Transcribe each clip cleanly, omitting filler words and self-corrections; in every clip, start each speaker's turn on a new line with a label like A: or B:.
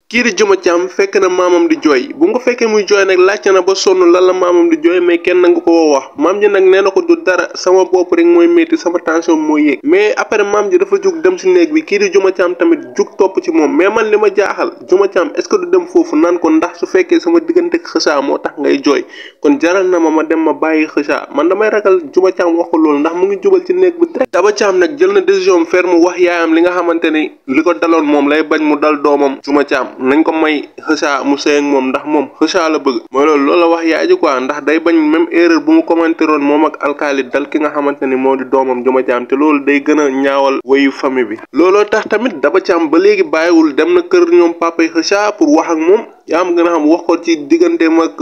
A: kii di Juma Thiam fekk na maamam di jooy bu mu ko fekkee muy jooy nag laajte na ba sonn lan la maamam di jooy mais kenn nangu ko wax maam ji nag nee na ko du dara sama bopp rek mooy métti sama tension mooy yéeg mais après maam ji dafa jug dem si néeg bi kii di Juma Thiam tamit jug topp ci moom mais man li ma jaaxal Juma Thiam est-ce que du dem foofu naan ko ndax su fekkee sama diggante Kheucha moo tax ngay jooy kon jaral na ma dem ma bàyyi Kheucha man damay ragal Juma Thiam wax ko loolu ndax mu ngi jubal ci néeg bi direct. Daba Thiam nag jël na décision ferme wax yaayam li nga xamante ni li ko daloon moom lay bañ mu dal doomam Juma Thiam nañ ko may Kheucha mu sëy ak moom ndax moom Kheucha la bëgg mooy loolu la wax yaay ji quoi ndax day bañ même erreur bu mu commenté roon moom ak alkaali dal ki nga xamante ni moo di doomam Juma Thiam te loolu day gën a ñaawal wayu famille bi looloo tax tamit Daba Thiam ba léegi bàyyiwul dem na kër ñoom papa yi Kheucha pour wax ak moom yaa am gën a xam wax ko ci digganteem ak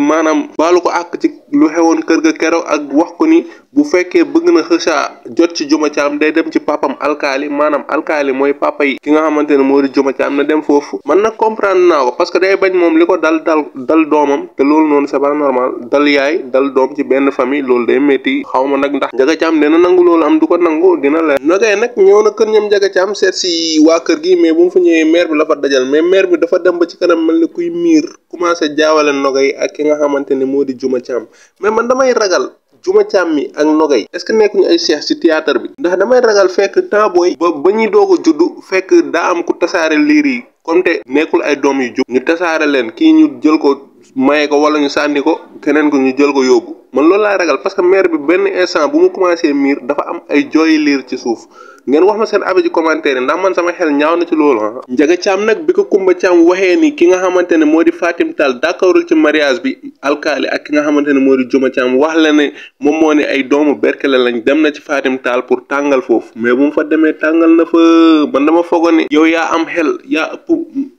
A: maanaam baalu ko àq ci lu xewoon kër ga keroog ak wax ko ni bu fekkee bëgg na Kheucha jot ci Juma Thiam day dem ci papam alkaali maanaam alkaali mooy papa yi ki nga xamante ne moo di Juma Thiam na dem foofu man nag comprendre naa ko parce que day bañ moom li ko dal doomam te loolu noonu c'est pas normal dal yaay dal doom ci benn famille loolu day métti xaw ma nag ndax Njaga Thiam dina nangu loolu am du ko nangu dina leer nogay nag ñëw na kër ñoom Njaga Thiam seet si waa kër gi mais bu mu fa ñëwee maire bi la fa dajal mais maire bi dafa dem ba ci kanam mel ni kuy miir commencé jaawale nogay ak ki nga xamante ne moo di Juma Thiam mais man damay ragal Juma Thiam mi ak nogay est-ce que nekkuñu ay cheikh ci théâtre bi ndax damay ragal fekk temps booy ba ñuy doog a juddu fekk daa am ku tasaare liir yi comme te nekkul ay doom yu jub ñu tasaare leen kii ñu jël ko maye ko wala ñu sànni ko keneen ko ñu jël ko yóbbu man loolu laay ragal parce que maire bi benn instant bu mu commencé miir dafa am ay jooyi liir ci suuf ngeen wax ma seen avis ci commentaire ndax man sama xel ñaaw na ci loolu ah. Njaga Thiam nag bi ko Kumba Thiam waxee ni ki nga xamante ne moo di Fatim Tall d'accordul ci mariage bi alkaali ak ki nga xamante ne moo di Juma Thiam wax la ne moom moo ne ay doomu berkele lañ dem na ci Fatim Tall pour tàngal foofu mais bu mu fa demee tàngal na fa man dama foogoon ne yow yaa am xel yaa ëpp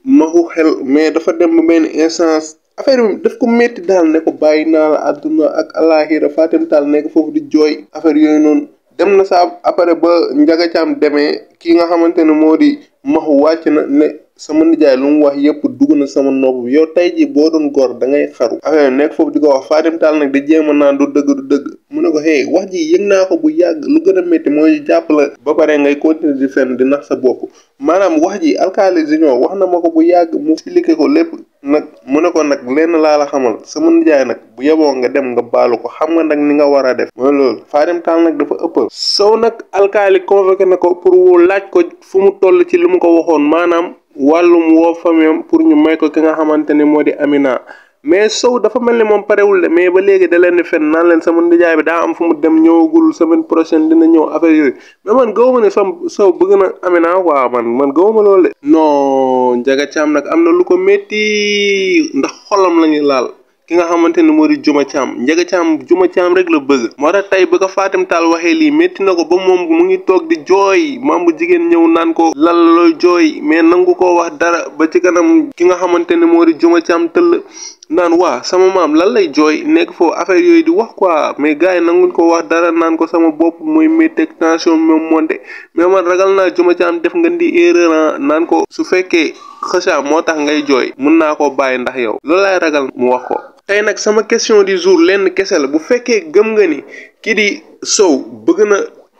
A: maxu xel mais dafa dem ba benn instance affaire bi daf ko métti daal ne ko bàyyi naa la àdduna ak alaxira Fatim Tall nekk foofu di jooy affaire yooyu noonu dem na saa après ba Njaga Thiam demee kii nga xamante ne moo di maxu wàcc na ne sama nijaay lu mu wax yëpp dugg na sama nopp bi yow tey ji boo doon góor da ngay xaru affaire nekk foofu di ko wax Fatim Tall nag di jéem a naan du dëgg mu ne ko hey wax ji yëg naa ko bu yàgg lu gën a métti mooy jàpp la ba pare ngay continuer di fenn di nax sa bopp maanaam wax ji alkaali junior wax na ma ko bu yàgg mu expliqué ko lépp nag mu ne ko nag lenn laa la xamal sama nijaay nag bu yeboo nga dem nga baalu ko xam nga nag ni nga war a def mooy loolu Fatim Tall nag dafa ëppal sow nag alkaali convoqué na ko pour laaj ko fu mu toll ci li mu ko waxoon maanaam wàllum woo famille pour ñu may ko ki nga xamante ne moo di Amina mais Sow dafa mel ni moom parewul de mais ba léegi da leen di fen naan leen sama nijaay bi daa am fu mu dem ñëwagul semaine prochaine dina ñëw affaire yooyu mais man gëwuma ne Sow bëgg na Amina waaw man gëwuma loolu de non Njaga Thiam nag am na lu ko métti ndax xolam lañu laal ki nga xamante ne moo di Juma Thiam Njaga Thiam Juma Thiam rek la bëgg moo tax tey ba ko Fatim Tall waxee lii métti na ko ba moom mu ngi toog di jooy maam bu jigéen ñëw naan ko lan la looy jooy mais nangu koo wax dara ba ci kanam ki nga xamante ne moo di Juma Thiam tëll naan waa sama maam lan lay jooy nekk foofu affaire yooyu di wax quoi mais gars yi nanguñ ko wax dara naan ko sama bopp mooy métti ak tension moom monte mais man ragal naa Juma Thiam def nga di erreur naan ko su fekkee Kheucha moo tax ngay jooy mun naa koo bàyyi ndax yow loolu laay ragal mu wax ko. tey nag sama question du jour lenn kese la bu fekkee gëm nga ni kii di Sow bëgg na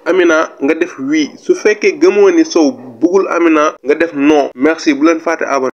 A: Amina nga def oui su fekkee gëmoo ni Sow bëggul Amina nga def non merci bu leen fàtte abonné